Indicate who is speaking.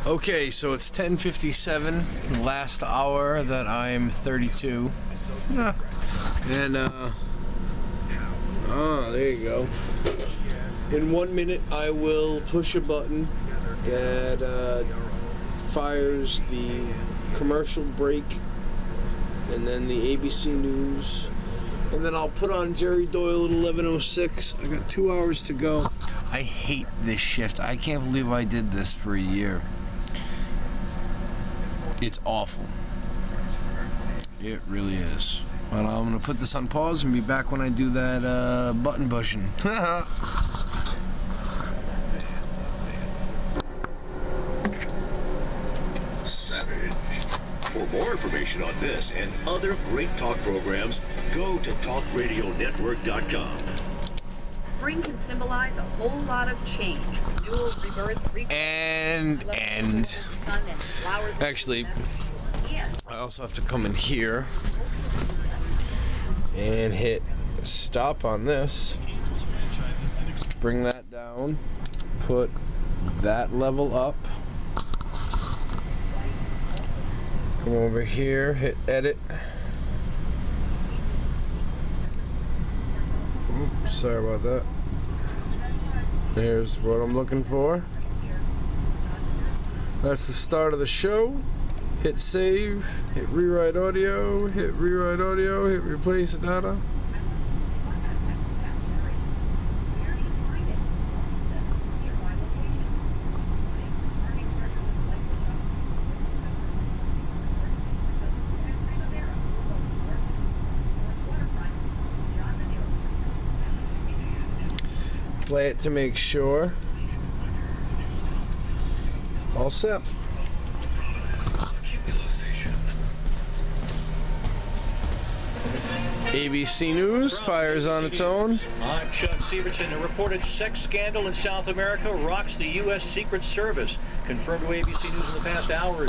Speaker 1: Okay, so it's 10:57, last hour that I'm 32. And, there you go. In 1 minute, I will push a button that fires the commercial break, and then the ABC News, and then I'll put on Jerry Doyle at 11:06. I got 2 hours to go. I hate this shift. I can't believe I did this for a year. It's awful. It really is. Well, I'm going to put this on pause and be back when I do that button pushing.
Speaker 2: Savage. For more information on this and other great talk programs, go to talkradionetwork.com.
Speaker 3: Spring can symbolize a whole lot of change. Renewal, rebirth,
Speaker 1: and actually, I also have to come in here and hit stop on this. Bring that down. Put that level up. Come over here, hit edit. Oops, sorry about that. Here's what I'm looking for. That's the start of the show. Hit save, hit rewrite audio, hit replace data. Play it to make sure. All set. ABC News fires on its own.
Speaker 4: I'm Chuck Severson. A reported sex scandal in South America rocks the U.S. Secret Service. Confirmed to ABC News in the past hour.